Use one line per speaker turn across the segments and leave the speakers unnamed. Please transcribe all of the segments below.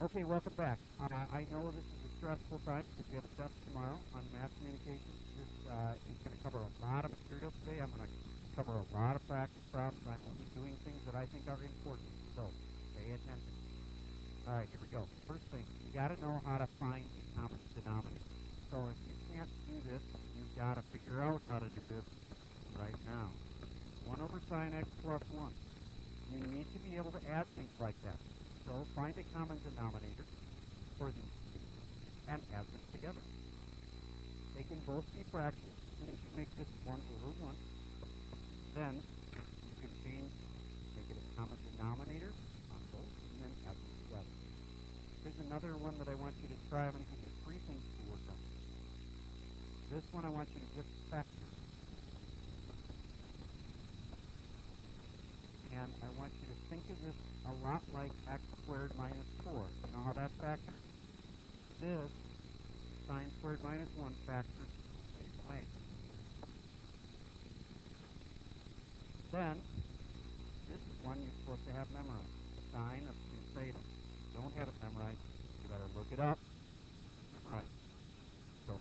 Okay, welcome back. I know this is a stressful time because we have a test tomorrow on math communication. This is going to cover a lot of material today. I'm going to cover a lot of practice problems. I'm going to be doing things that I think are important. So pay attention. All right, here we go. First thing, you got to know how to find the common denominator. So if you can't do this, you've got to figure out how to do this right now. 1 over sine x plus 1. You need to be able to add things like that. So find a common denominator for these two and add them together. They can both be fractions. As soon as you make this 1 over 1, then you can make it a common denominator on both and then add them together. Here's another one that I want you to try. I'm going to give you 3 things to work on. This one I want you to just factor. And I want you to think of this a lot like x squared minus 4. You know how that factors? This, sine squared minus 1, factors the same way. Then, this is one you're supposed to have memorized. Sine of 2 theta. If you don't have it memorized, you better look it up. Memorize. So,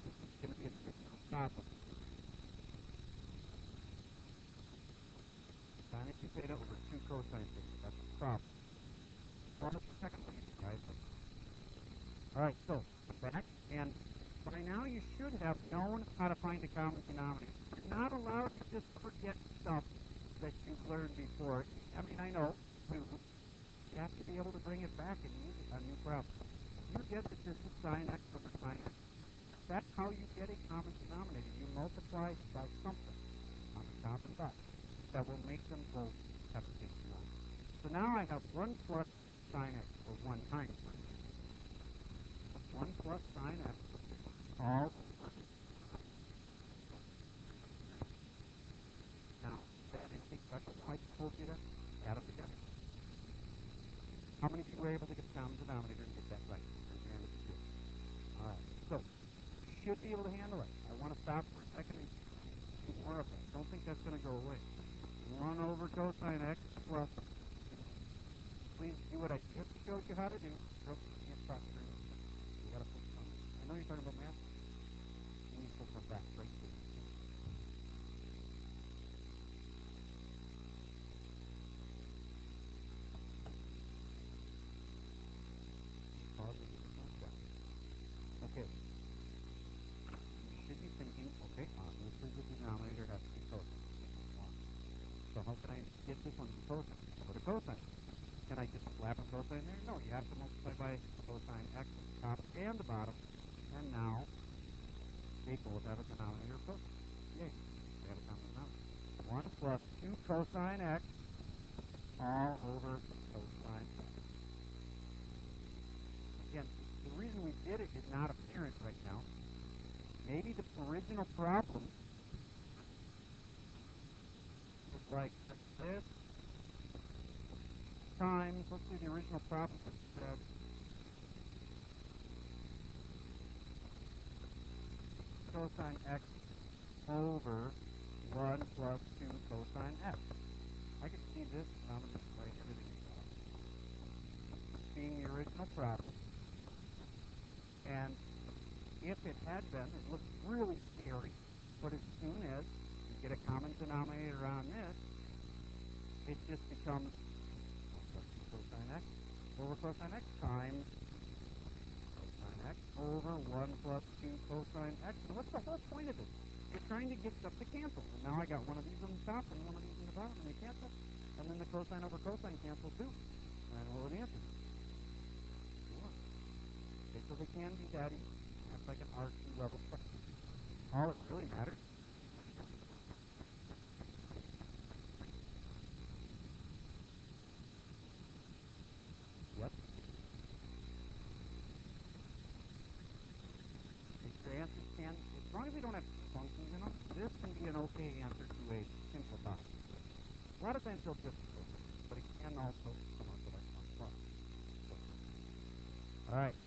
this is going to be a difficult problem. Sine of 2 theta over 2 cosine theta. That's the problem. Well, that's the second one, guys. All right, so back, and by now you should have known how to find a common denominator. You're not allowed to just forget stuff that you've learned before. I mean, I know you have to be able to bring it back and use it on new problems. You get that this is sine x over sine x. That's how you get a common denominator. You multiply by something on the top and bottom that will make them both have the same form. So now I have 1 plus sine x, or 1 times sine x. 1 plus sine x all over. Now, that is the question I told you to add them together. How many of you were able to get the common denominator and get that right? All right, so you should be able to handle it. I want to stop for a second and do more of that. Don't think that's going to go away. 1 over cosine x plus, please do what I just showed you how to do. You got to focus on this. I know you're talking about math. You need to focus on that right there. Okay. You should be thinking, okay, obviously the denominator has to be cosine. So how can I get this one to be cosine? Put a cosine. Can I just slap a cosine there? No, you have to multiply by cosine x at the top and the bottom. And now, they both have a denominator of cosine. Yay. They have a common denominator. 1 plus 2 cosine x all over cosine x. Again, the reason we did it is not apparent right now. Maybe the original problem was like this times, let's see, the original problem said cosine x over 1 plus 2 cosine x. I could see this denominator right here being the original problem. And if it had been, it looks really scary. But as soon as you get a common denominator on this, it just becomes 1 plus 2 cosine x over cosine x times cosine x over 1 plus 2 cosine x. And what's the whole point of this? You're trying to get stuff to cancel. And now I got one of these on the top and one of these on the bottom, and they cancel. And then the cosine over cosine cancel too. And I know what the answer is. Okay, so they can be that easy. That's like an R2 level question. All that really matters. Yep. If your answers can, as long as they don't have functions in them, this can be an okay answer to a simple problem. A lot of times they'll just go, but it can also come up with like 1 plus. All right.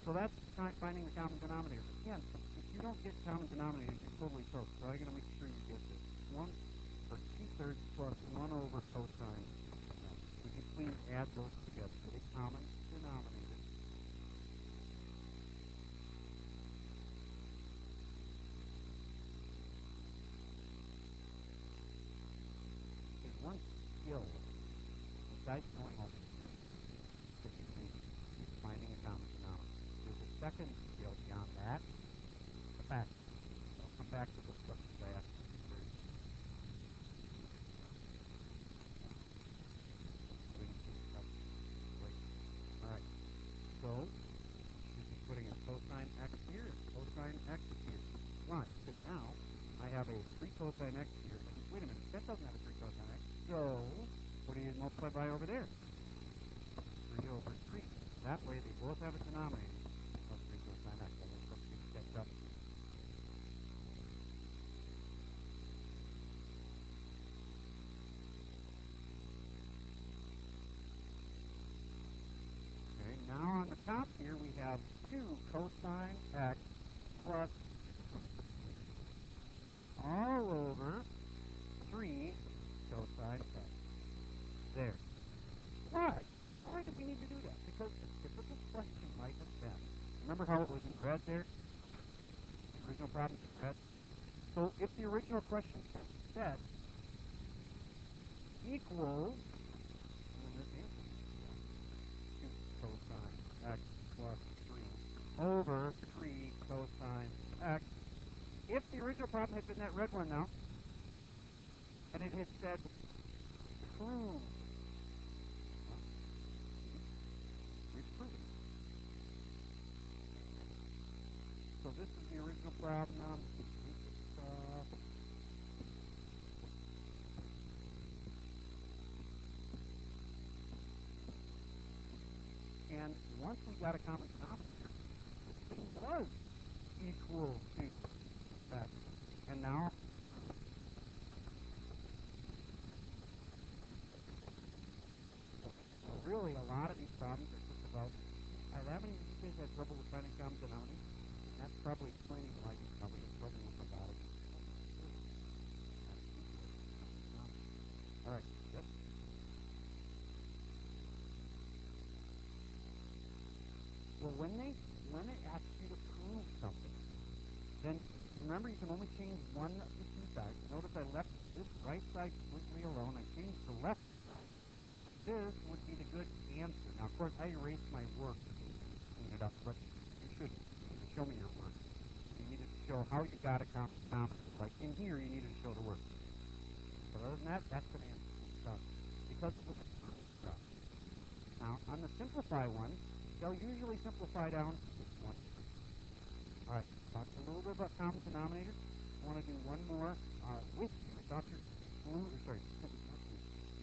So that's finding the common denominator. Again, if you don't get common denominators, you're totally toast. So I'm going to make sure you get this. 1 or 2/3 plus 1 over cosine. Would you please add those together? A common denominator. one skill besides knowing all these things that you need is finding a common denominator. There's a second skill beyond that, the fact. I'll come back to those questions I asked you very soon. All right. So we'd be putting a cosine x here, cosine x here. Why? Because now I have a 3 cosine x here. And wait a minute, that doesn't have a 3 cosine x. So what do you multiply by over there? 3 over 3. That way they both have a denominator of 3 cosine x. So let's sketch up. Okay, now on the top here we have 2 cosine x plus all over 3 cosine x. There. Why? Why do we need to do that? Because the typical question might have said, remember how it was in red there? The original problem was in red. So if the original question said equals, and then this answer, 2 cosine x plus 3 over 3 cosine x. If the original problem had been that red one now, and it had said prove, we've proven it. So this is the original problem. And once we got a common denominator, this thing was equal to that. And now, really a lot of these problems are just about, haven't you guys had trouble with finding common denominators? And that's probably explaining why you probably have trouble with a lot of these. All right, yes? Well, when it asks you to prove something, then remember you can only change one of the two sides. Notice I left this right side completely alone. I changed the left side. This would be the good answer. Now, of course, I erased my work to clean it up, but you should show me your work. You needed to show how you got a common denominator. Like in here, you needed to show the work. But other than that, that's an answer. Because it was a proof problem. Now, on the simplify one, they'll usually simplify down to 1. All right, talk a little bit about common denominator. I want to do one more with you. Stop your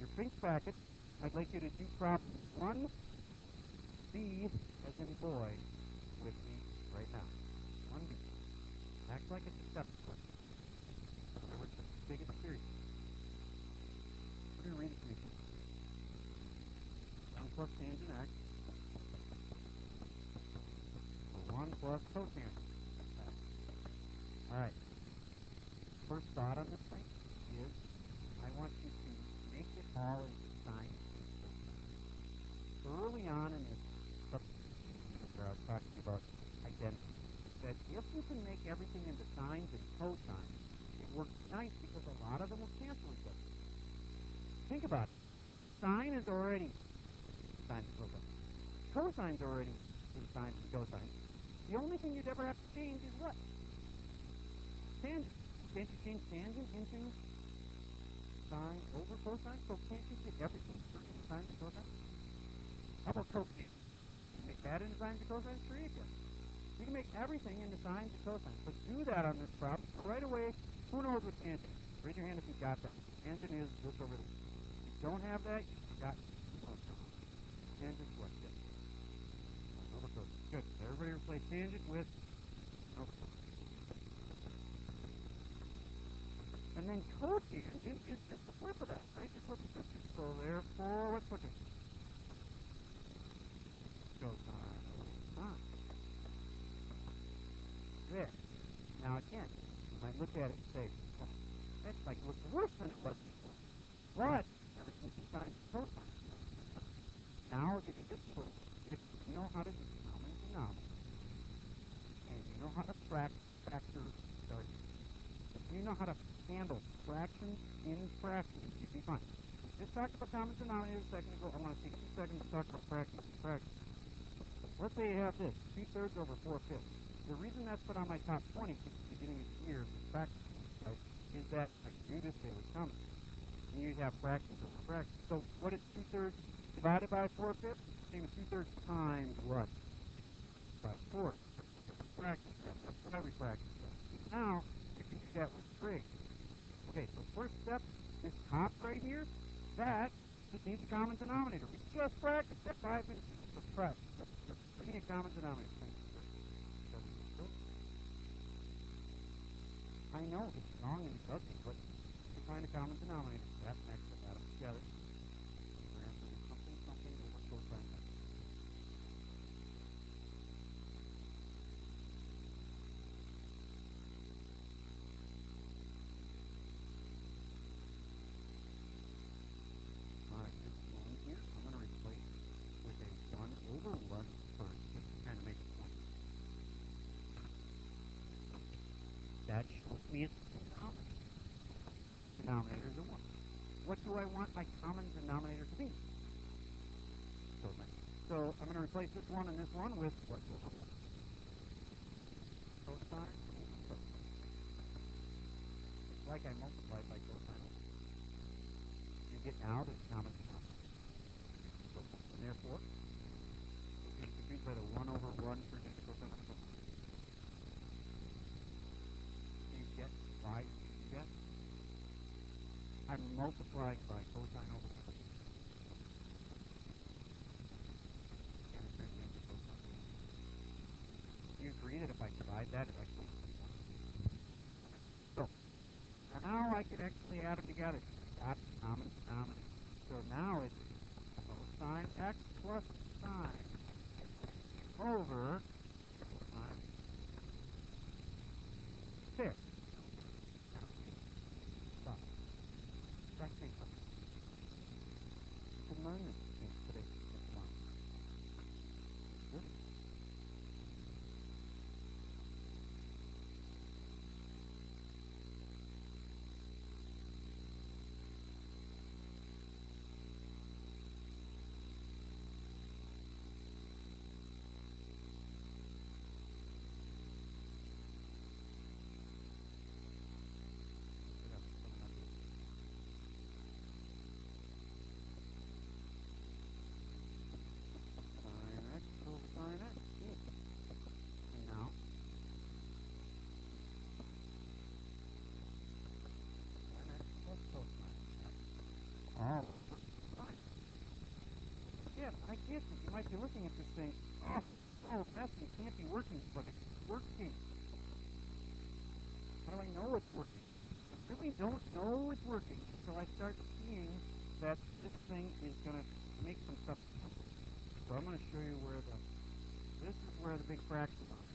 your pink packet. I'd like you to do problem 1B as in boy with me right now. 1B. Act like it's a separate question. Remember, it's the biggest series. What do you read it to me? 1 plus tangent x. 1 plus cotangent. All right. First thought on this thing is I want you to make it all into sine. Early on in this substitution where I was talking about identity, that if you can make everything into sines and cosines, it works nice because a lot of them will cancel each other. Think about it. Sine is already sine and cosine. Cosine's already in sines and cosines. The only thing you'd ever have to change is what? Tangent. Can't you change tangent into sine over cosine? So can't you get everything into sine and cosine? How about cotangent? You make that into sine and cosine, sure you can. You can make everything into sine and cosine. But do that on this problem. Right away, who knows what tangent is? Raise your hand if you've got that. Tangent is this over there. If you don't have that, you've got cosine. Tangent what? Yes. Over cosine. Good. Everybody replace tangent with over cosine. And then cotangent is just the flip of that, right? Just flip it. So therefore, what's cotangent? Cosine over sine. There. Now again, you might look at it and say, well, that's like looks worse than it was before. But everything's in sine and cosine. Now if you just put, if you know how to do common denominator, and you know how to you know how to handle fractions in fractions, you'd be fine. just talked about common denominator a second ago. I want to take 2 seconds to talk about fractions. Let's say you have this, 2/3 over 4/5. The reason that's put on my top 20 since the beginning of the year with fractions, right, is that I can do this daily common. And you have fractions over fractions. So what is 2/3 divided by 4/5? Same as 2/3 times what? By 4. Fraction. Every fraction. Now, you can do that with trig. Okay, so first step, this top right here, that just needs a common denominator. We just practiced that 5 minutes ago. Let's try. We need a common denominator. I know it's wrong and it's ugly, but to find a common denominator, that next to add them together. We're going to do something over cosine x. Alright, this one here, I'm going to replace with a 1/1 first, just to kind of make it fun. That shows me it's denominator is a 1. What do I want my common denominator to be? Cosine. So I'm going to replace this one and this one with what? Cosine. It's like I multiplied by cosine. You get now this common denominator. And therefore, you can use by the 1/1 for just cosine. You get y, you get. I'm multiplying by cosine over cosine. Do you agree that if I divide that, it actually is 1? So, now I can actually add them together. Got the common denominator. So now it's cosine x plus sine over cosine 6. Stop. Let's say something. You can learn this today. Good. Sine x. And now, sine x plus cosine x. All over sine. Again, I get that you might be looking at this thing, oh, so messy, it can't be working, but it's working. How do I know it's working? I really don't know it's working until I start seeing that this thing is going to make some stuff. So I'm going to show you where this is where the big fractions are.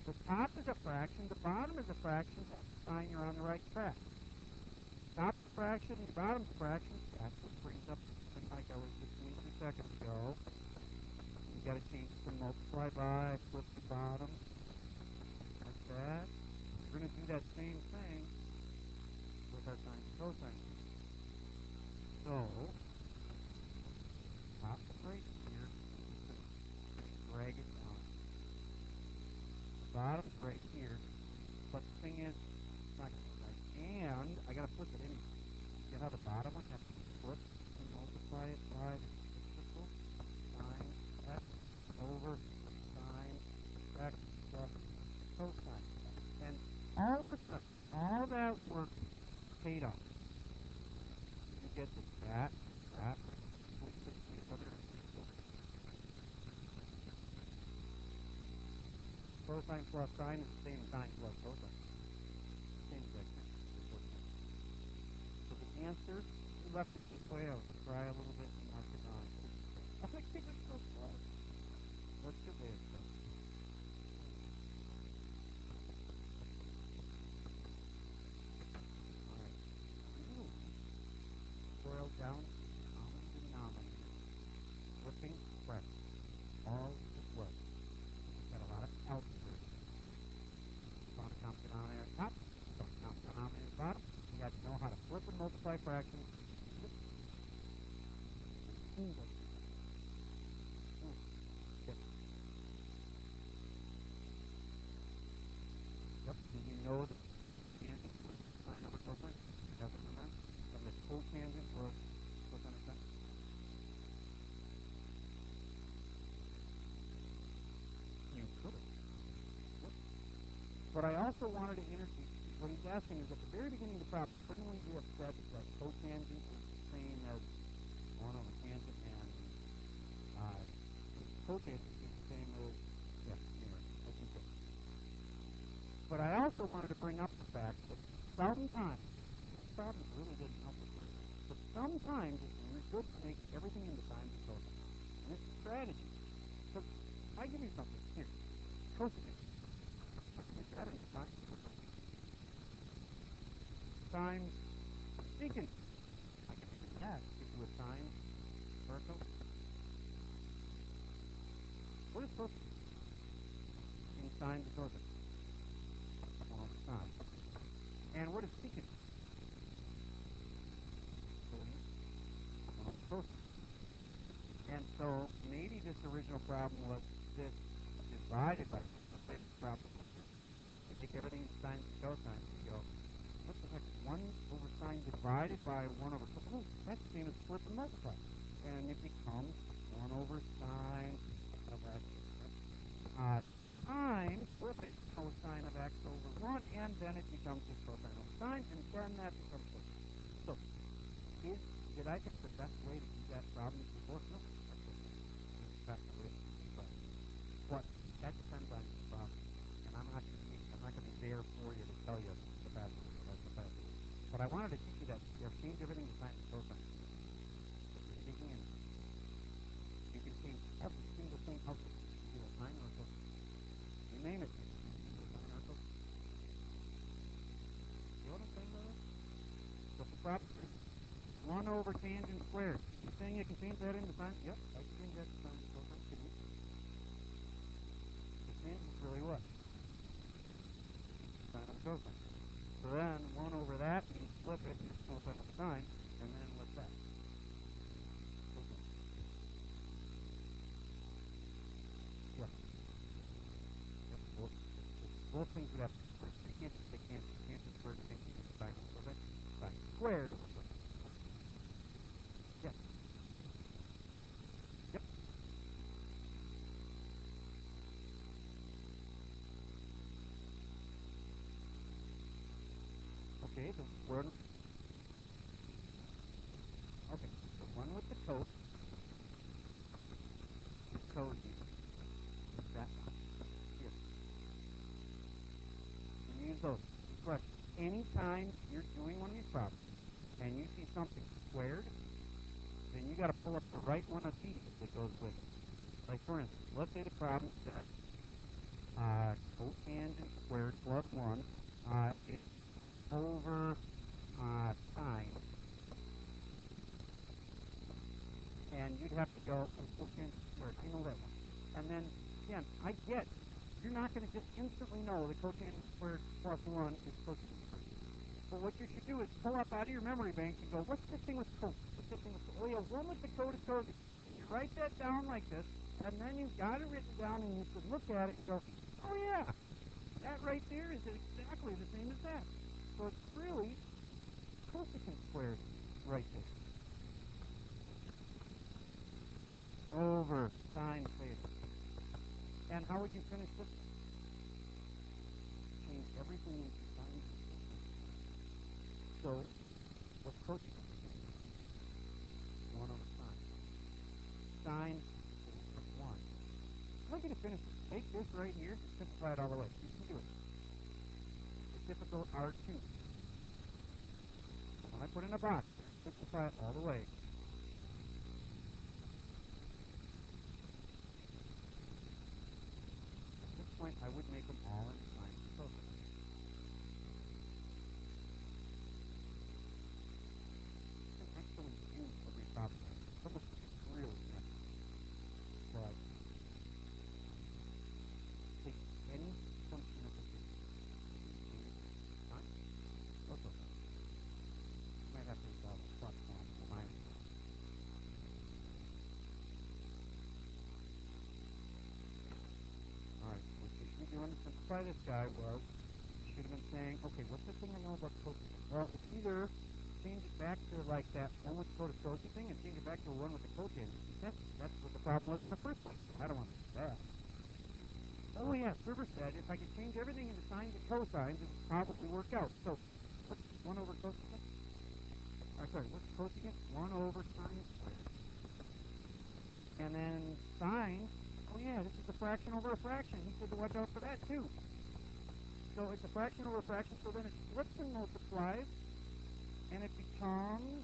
The top is a fraction, the bottom is a fraction, sign you're on the right track. Top's a fraction, the bottom's a fraction, that's what brings up something like I was just doing 2 seconds ago. You got to change from multiply by, flip the bottom, like that. We're going to do that same thing with our sine and cosine. So, top right here, drag it down. The bottom's right here, but the thing is, it's not going to be right. And I got to flip it anyway. See how the bottom one has to be flipped and multiply it by the reciprocal sine x over sine x plus cosine. And all of a sudden, all that work paid off. You get this that. Cosine plus sine is the same as sine plus cosine. Same exact thing. So the answer, you left it this way. I was going to try a little bit and mark it on. I think it's so slow. What's your way of stuff? Alright. Boil down to common denominator. Flipping fraction. All is well. Got a lot of algebra. Found a common denominator at the top, found a common denominator at the bottom. You got to know how to flip and multiply fractions. Yep. Yep. Did you know that tangent sine over cosine? Yes or no? And the cotangent was cosine of sine? You could have. Yep. But I also wanted to introduce what he's asking is at the very beginning of the problem, couldn't we have said that cotangent is the same as 1 over tangent and cotangent is the same as, yeah, anyway, I think so. But I also wanted to bring up the fact that sometimes, this problem really didn't help us, but sometimes it's really good to make everything into sines and cosines. And it's a strategy. So I give you something here. Cosecant. Make that into sine. Times secant. I can do that. Give you a sine or a cosine. What is cosecant? In sine to cosine. 1 over sine. And what is secant? Cosine. 1 over cosine. And so maybe this original problem was this divided by this. Let's say this problem. You take everything in sines and cosines and you go, what the heck? 1 over sine divided by 1 over cosine. Oh, that's the same as flip and multiply. And it becomes 1 over sine of x. Sine, flip it, cosine of x over 1, and then it becomes just cosine over sine, and then that becomes cosine. So, did I pick the best way to do that problem before? No, that's the best way to do that. But that depends on the problem. And I'm not going to be there for you to tell you the best way. That's the best way. But I wanted to teach you that change everything to sine and cosine. If you're taking in, you can change every single thing out to a sine or a cosine. You name it. Sine or a cosine. You know what I'm saying by that? What's the problem? 1 over tangent squared. You saying you can change that into sine? Yep, I can change that to sine and cosine. Can you? The tangent is really what? Sine and cosine. So then 1 over that, you can flip it, it's cosine of sine, and then what's that? Cosine. Yeah. Yep, both things would have to be squared. They can't be squared, they can't be sine and cosine. Sine squared over cosine. Yes. Yep. Okay, the word. Okay, the one with the cos is cosine. That here. You use those. Question. Anytime you're doing one of these problems and you see something squared, then you got to pull up the right one of these that goes with it. Like for instance, let's say the problem says cotangent squared plus 1 is over sine. And you'd have to go cotangent squared. I know that one. And then, again, I get you're not going to just instantly know that cotangent squared plus 1 is cotangent squared. But what you should do is pull up out of your memory bank and go, what's this thing with cos? What's this thing with cos? Oh, yeah, 1 with the cos is cosine. You write that down like this, and then you've got it written down, and you could look at it and go, oh, yeah, that right there is exactly the same as that. So it's really cosecant squared right there. Over sine theta. And how would you finish this? Change everything into sine. So, what's cosecant? 1 over sine. Sine is 1. I'd like you to finish this. Take this right here and simplify it all the way. You can do it. The typical R2. When I put in a box, simplify it all the way. At this point, I would make them all into sine and cosine. You can actually do every problem. Some of it's really messy. But take any function of the field. Sine or cosine. You might have to resolve a plus one or minus one. doing to simplify this guy was, you should have been saying, okay, what's the thing I know about cosecant? Well, it's either change it back to like that 1 with the cosecant thing and change it back to a 1 with the cotangent. That's what the problem was in the first place. I don't want to do that. Oh yeah, Server said if I could change everything into sines and cosines, it would probably work out. So, what's 1 over cosecant? What's cosecant? 1 over sine squared. And then sine, oh yeah, this is a fraction over a fraction. He said to watch out for that too. So it's a fraction over a fraction, so then it flips and multiplies, and it becomes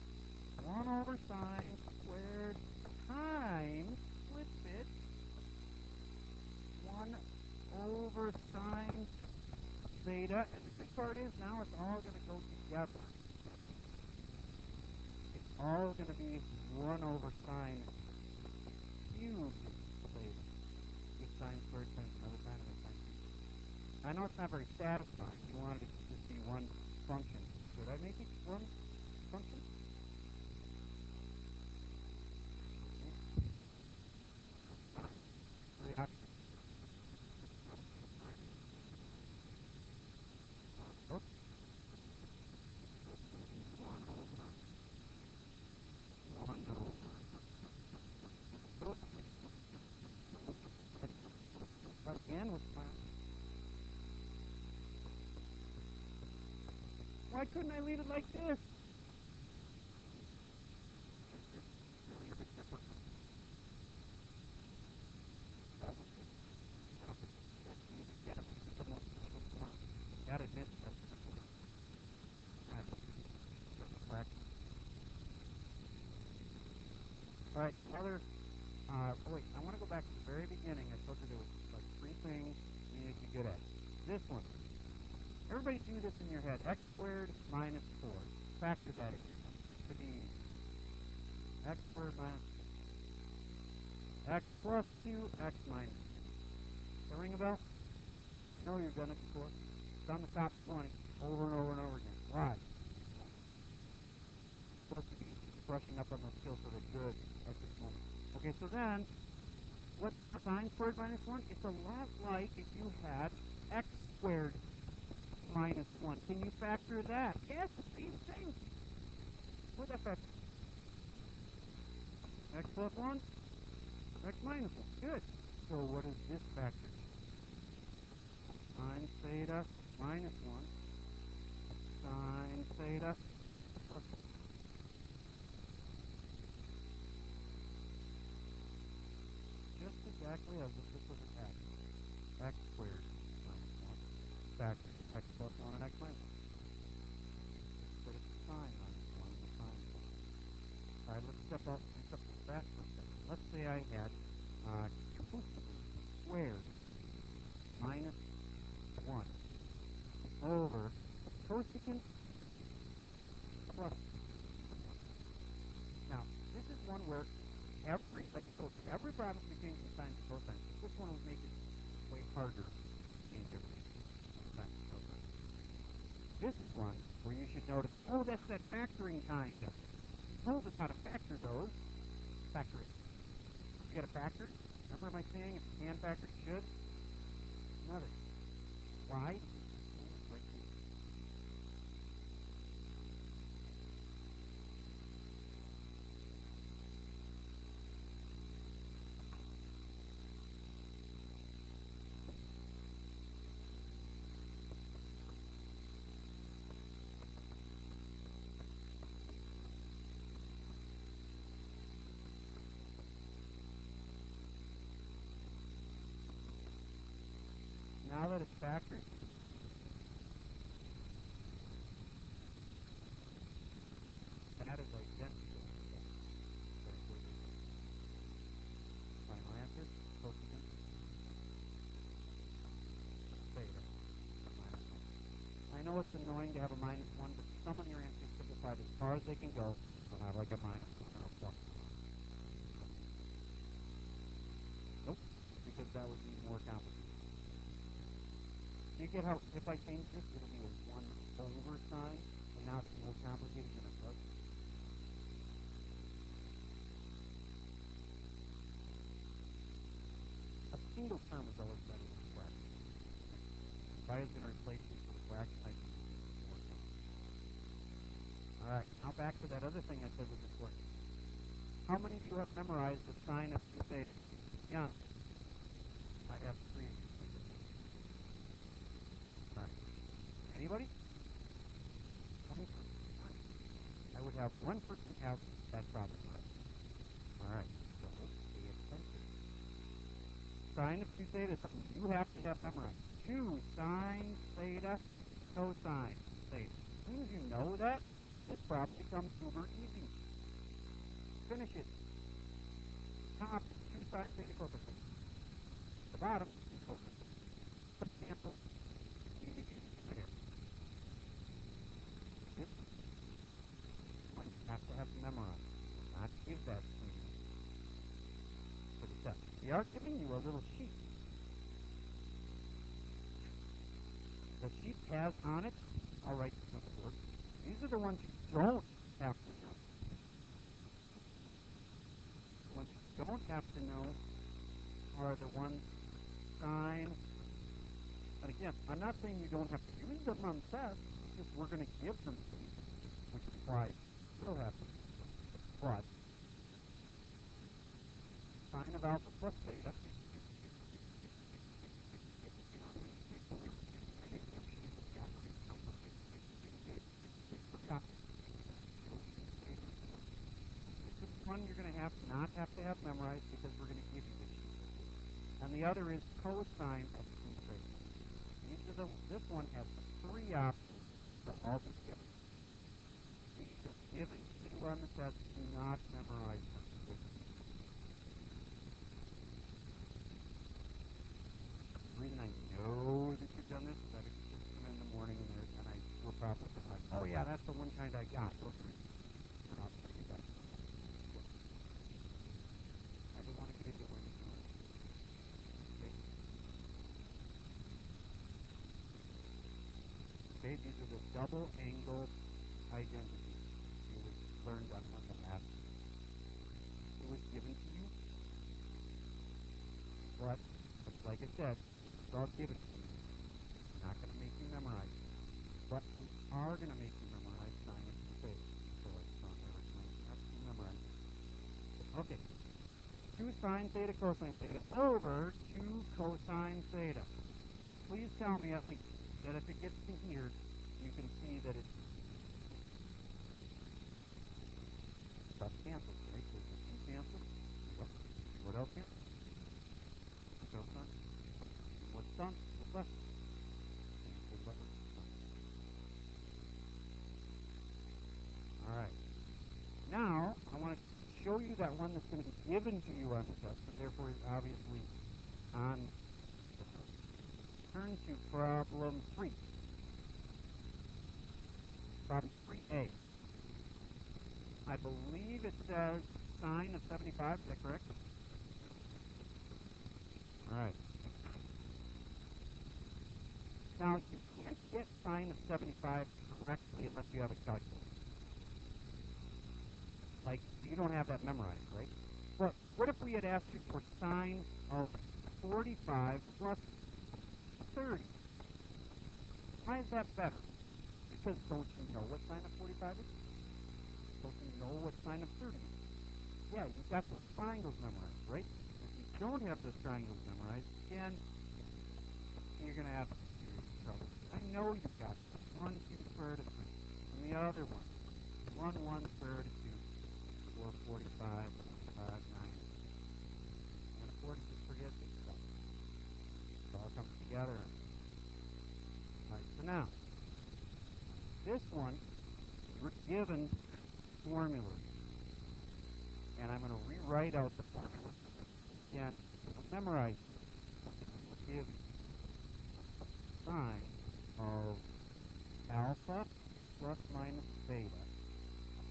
1 over sine squared times, flip it, 1 over sine theta. And the good part is now it's all going to go together. It's all going to be 1 over sine cubed theta. With sine squared times another sine and a sine cubed. I know it's not very satisfying. You wanted it to just be one function. Should I make it one function? Reaction. Oops. Again with my... Why couldn't I leave it like this? Gotta admit, alright, other, wait, I want to go back to the very beginning. I told you there was like 3 things you need to be good at. This one. Everybody do this in your head. X squared minus 4. Factor that in. Should be x squared minus 4. X plus 2, x minus 2. Does that ring a bell? You know you've done it before. It's on the top 20 over and over and over again. Why? You're supposed to be brushing up on those skills so they're good at this moment. Okay, so then, what's sine squared minus 1? It's a lot like if you had x squared minus 1. Can you factor that? Yes, same thing. What that factor? X plus 1? X minus 1. Good. So what is this factor? Sine theta minus 1. Sine theta plus 1. Just exactly as if this was an x. X squared minus 1. Factor. X plus 1 and x minus 1. But it's sine minus 1 and the sine 1. Alright, let's step up this back for a second. Let's say I had cosecant squared minus 1 over cosecant plus 1. Now, this is one where every problem we change from sine to cosine. This one would make it way harder to change everything from sine to cosine. This is one where you should notice, oh, that's that factoring kind. Told us how to factor those. Factor it. You got a factor? Remember my saying, if you can factor, you should? Another. Why? Right here. Now that it's factored, that is identical. Final answer, cosecant theta minus 1. I know it's annoying to have a minus 1, but some of your answers simplified as far as they can go. They'll have like a minus 1 or a plus 1. Nope, because that would be more complicated. You get how, if I change this, it'll be a 1 over sine, and now it's more complicated than it was. A single term is always better than a fraction. Y is going to replace you for the fraction I just used before. All right, now back to that other thing I said was important. How many of you have memorized the sine of 2 theta? Yeah, I have 3 of you. All right. Anybody? One person. I would have one person have that problem. All right, so pay attention. Sine of 2 theta is something you have to have memorized. 2 sine theta cosine theta. As soon as you know that, this problem becomes super easy. Finish it. Top is 2 sine theta cosine. The bottom is cosine. Cancel. There. This one you have to have memorized. Not give that to you for the test. We are giving you a little sheet. The sheet has on it, I'll write this on the board. These are the ones you don't have to know. The ones you don't have to know are the ones sine. And again, I'm not saying you don't have to use them on the test. It's just we're going to give them to you, which is why you still have to use them. But sine of alpha plus beta one you're going to not have to have memorized because we're going to give you this sheet. And the other is cosine of 2 theta. This one has 3 options for all the given. These are given to you on the test. Do not memorize them. The reason I know that you've done this is that if you just come in the morning and I will probably be like, oh yeah, that's the one kind I got. Okay. I don't want to get into it. Okay, these are the double angle identities you learned on the math. It was given to you, but like I said, it's all given to you. It's not going to make you memorize it. But we are going to make you memorize sine of 2 theta. So it's not going to have to memorize it. Okay. 2 sine theta cosine theta over 2 cosine theta. Please tell me at least that if it gets to here, you can see that it's stuff cancels, right? So the 2 cancels. Yep. What else here? Cosine. What's done? What's left? All right. Now, I want to show you that one that's going to be given to you on the test, and therefore is obviously on the test. Turn to problem 3. Problem 3A. I believe it says sine of 75. Is that correct? All right. Now, you can't get sine of 75 correctly unless you have a calculator. Like, you don't have that memorized, right? But what if we had asked you for sine of 45 plus 30? Why is that better? Because don't you know what sine of 45 is? Don't you know what sine of 30 is? Yeah, you've got those triangles memorized, right? If you don't have those triangles memorized, again, you're going to have serious trouble. I know you've got 1 2/3 of 3, and the other one, 1 1/3 of 2, 4 45, 5 9. Can't afford to just forget this stuff. It all comes together. All right, so now, this one, you're given formulas. And I'm going to rewrite out the formula. Again, memorize give sine of alpha plus minus beta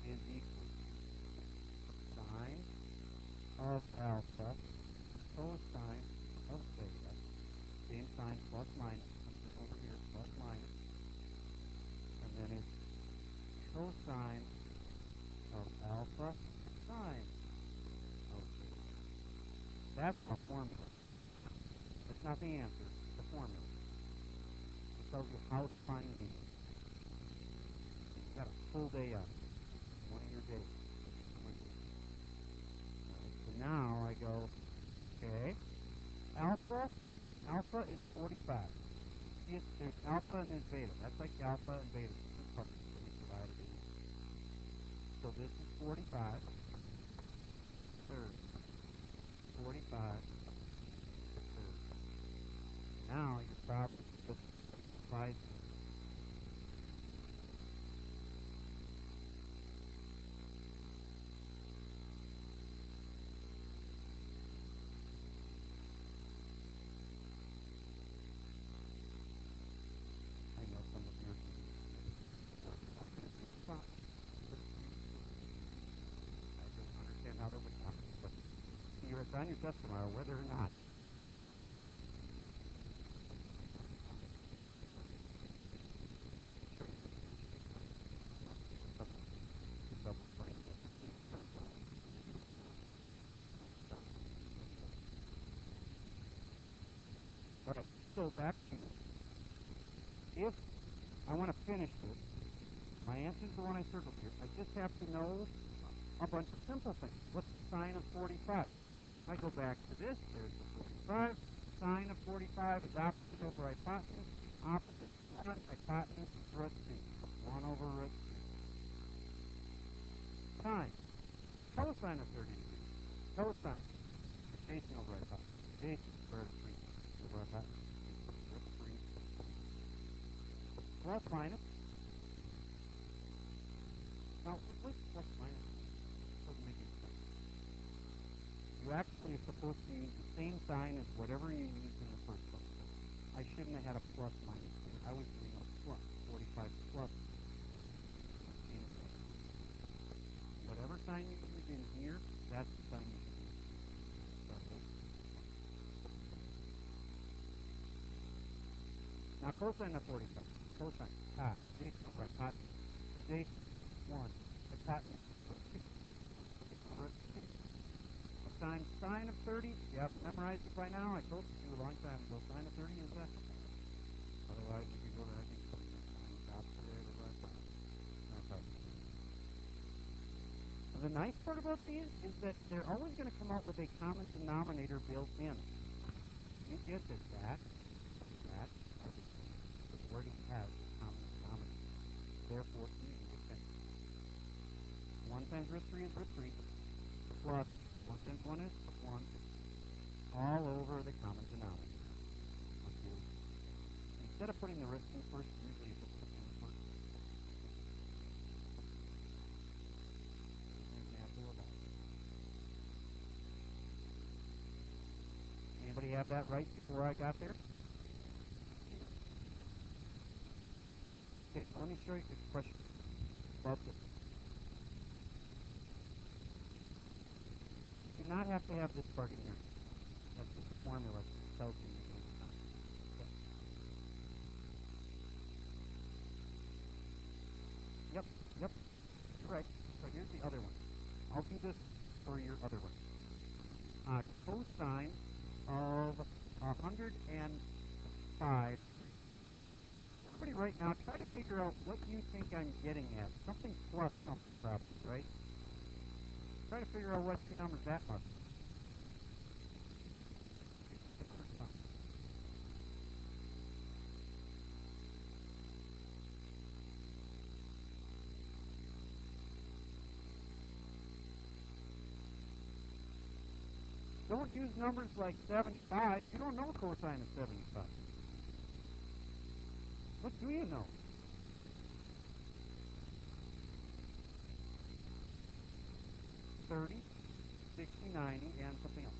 is equal to sine of alpha cosine of beta. Same sign, plus minus, comes over here, plus minus. And then it's cosine of alpha sine of beta. That's the formula. That's not the answer, it's the formula. tells you how to find these. You've got a full day on it. One of your days. So now I go, okay, alpha is 45. See, there's alpha and there's beta. That's like alpha and beta. Two parts that we divided in. So this is 45. Third. 45. Third. Now your problem just applies. I know some of your I don't understand how that would happen, but you're on your test tomorrow, whether or not. Alright, so back to if I want to finish this, my answer is the one I circled here. I just have to know a bunch of simple things. What's the sine of 45? I go back to this, there's the 45. Sine of 45 is opposite over hypotenuse. Opposite front, hypotenuse is root 2. 1 over root 2. Sine. Cosine of 30 degrees. Cosine. Adjacent over hypotenuse. Adjacent square root 3 over hypotenuse. Root 3. Plus minus. Now, what's plus minus? Doesn't make any sense. You actually are supposed to use the same sign as whatever you used in the first place. I shouldn't have had a plus minus. I was doing a plus. 45 plus. Whatever sign you use in here, that's the sign you should use. Now cosine of 45. Cosine. Adjacent over hypotenuse. Adjacent. 1. Hypotenuse. Sine of 30. You have to memorize it by now. I told you a long time ago. Sine of 30 is that. Otherwise, you could go there. I think the nice part about these is that they're always going to come out with a common denominator built in. You get that already has a common denominator. Therefore, easy to finish. 1 times root 3 is root 3. Plus 1 times 1 is 1. All over the common denominator. Instead of putting the root 2 first, usually you put the 2 first. An example of that. Anybody have that right before I got there? Okay, so let me show you the question about this. You do not have to have this part in here. That's just the formula that tells you you can do it. Okay. Yep. You're right. So here's the other one. I'll do this for your other one. Cosine of 105. Everybody right now, try to figure out what you think I'm getting at. Something plus something probably, right? Try to figure out what two numbers that must be. Don't use numbers like 75. You don't know cosine of 75. What do you know? $30, $60, $90, and something else.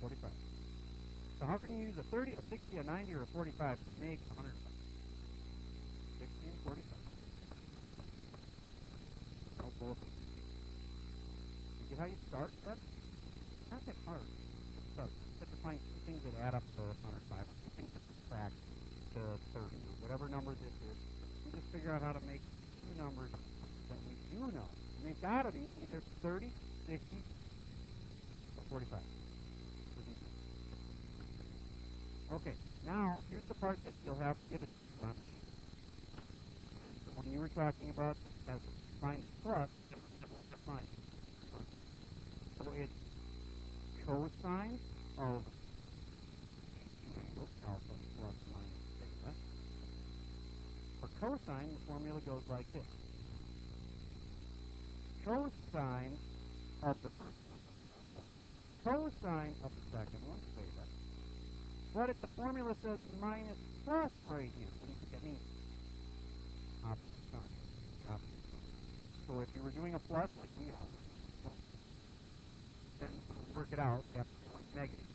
45. So how can you use a 30, a 60, a 90, or a 45 to make 100? 60 and 45. Oh, both. You get how you start? That's not that hard. So you have to find two things that add up to 105, two things that subtract to 30, or whatever number this is. You just figure out how to make two numbers that we do know. And they've got to be either 30, 60, or 45. Okay, now here's the part that you'll have to get it on the sheet. When you were talking about as minus plus, minus. So it's cosine of alpha plus minus beta. For cosine, the formula goes like this. Cosine of the first one. Cosine of the second one, beta. But if the formula says minus plus right here, what do you think that means? Opposite sign. Opposite sign. So if you were doing a plus, like we are, then work it out, you have to do negative.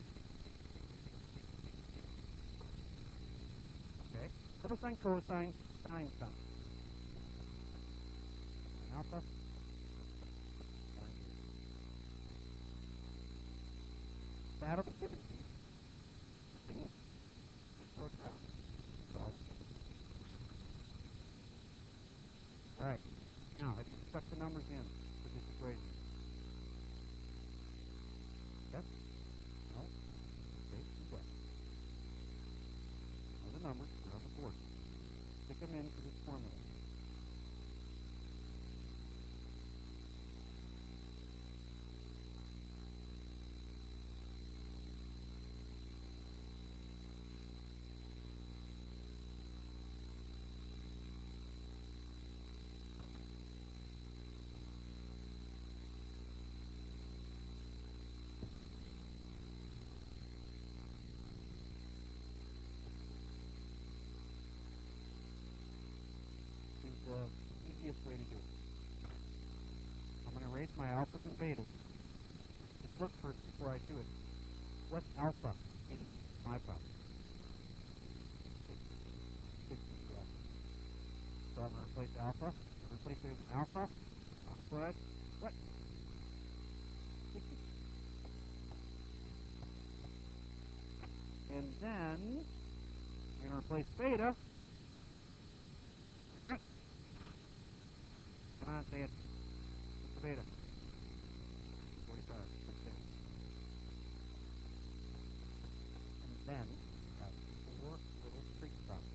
Okay? Cosine, cosine, sine, sine. Alpha. That'll be given to you. Alright, now have you stuck the numbers in for this equation? Yes? No? Okay, you got it. Know the numbers, they're on the board. Stick them in for this formula. The easiest way to do it. I'm going to erase my alphas and betas. Just look first before I do it. What's alpha in my problem? 60. So I'm going to replace alpha. Replace it with alpha. I'll put what? 60. And then I'm going to replace beta. Come on, say it. What's the beta? 45. Okay. And then we've got 4 little streak problems.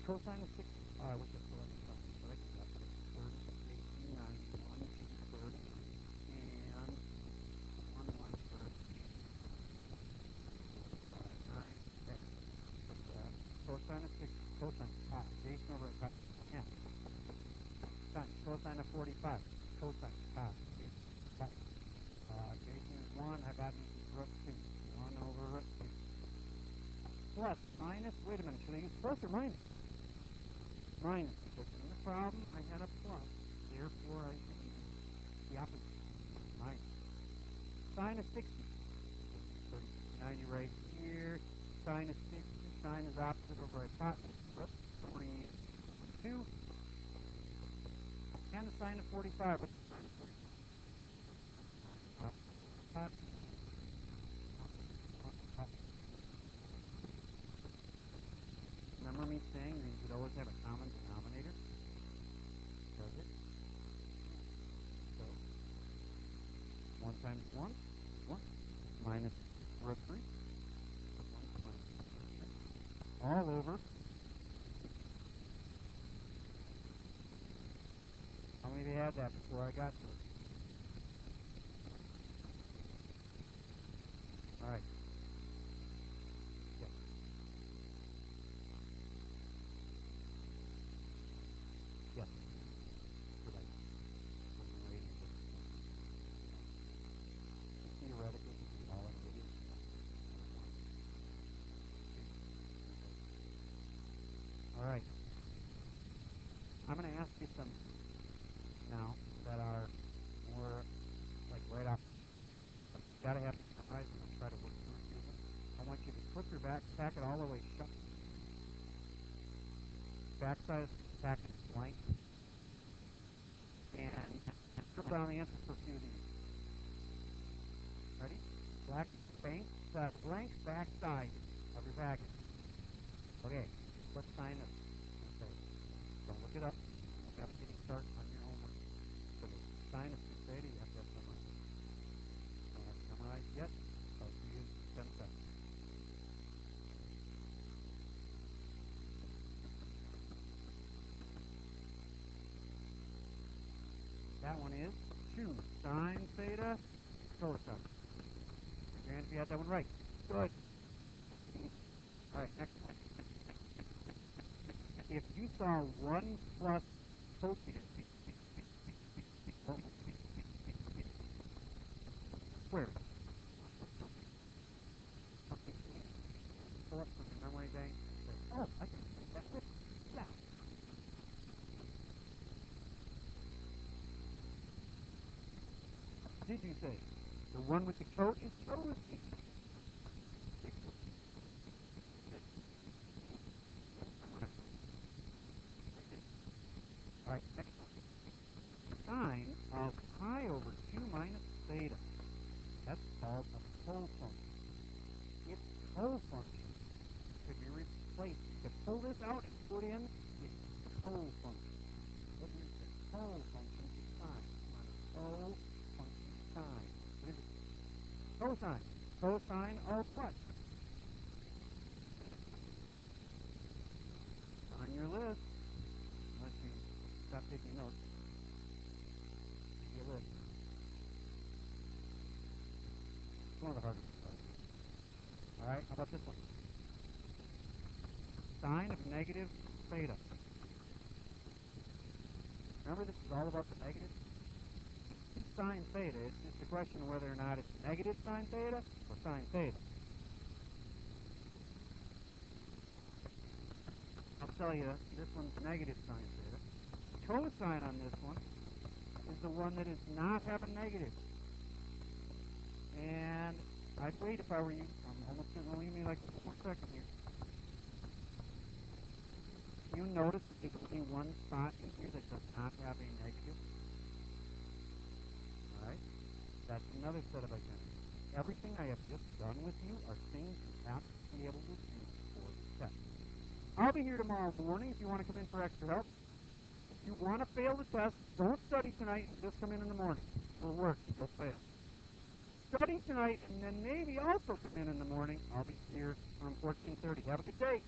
Cosine of 60. I wish I still had the problem, but I can got 30, 80, 90, 1, 2, 30, and 1, 1, 30. Cosine of 60. Cosine. Jason over at cosine. Yeah. Sine. Cosine of 45. Cosine. Jason is 1. I got root 2. 1 over root 2. Plus, minus. Wait a minute. Should I use plus or minus? Minus. Because in the problem, I had a plus. Therefore, I should use the opposite. Minus. Sine of 60. 90 right here. Sine of 60. Sine is opposite over hypotenuse. 3, 2. And the sine of 45. What's the sine of 45? Remember me saying that you could always have a common denominator? Does it? So, 1 times 1 is 1. Minus root 3. 1 minus root 3. All over. How many of you had that before I got to it? All right. Yes. Yes. Good idea. Theoretically, all I did is all right. I'm going to ask you some now that are more like right off. But you got to have to memorize them and try to work through a few of them. I want you to clip your back, pack it all the way shut. Backside of the packet is blank. And scribble down the answers for a few of these. Ready? Blank backside of your packet. Okay, what sign of okay. Don't look it up. You have to get a start on your homework. So the sign of 6 beta you have to have memorized. Don't have to memorize yet. I'll see you in 10 seconds. That one is 2 sine theta cosine. And if you had that one right. Good. All right, next one. If you saw 1 plus cosine squared. Pull up for the memory bank. Oh, I can see that. Yeah. Did you say the one with the coat is cosine? All right, next one. Sine of pi over 2 minus theta. That's called a cofunction. Its cofunction could be replaced. You could pull this out and put in its cofunction. What is the cofunction to sine? Cofunction sine. What is it? Cosine. Cosine of what? On your list. Unless you stop taking notes. Your list. It's one of the hardest parts. All right, how about this one? Sine of negative theta. Remember, this is all about the negative? It's sine theta. It's just a question of whether or not it's negative sine theta or sine theta. I'll tell you, this one's negative sine theta. Cosine on this one is the one that does not have a negative. And I'd wait if I were you. I'm almost going to leave me like 1 second here. You notice that there could be one spot in here that does not have a negative. Alright? That's another set of identities. Everything I have just done with you are things you have to be able to do for the test. I'll be here tomorrow morning if you want to come in for extra help. If you want to fail the test, don't study tonight and just come in the morning. It'll work. You'll fail. Study tonight and then maybe also come in the morning. I'll be here from 14:30. Have a good day.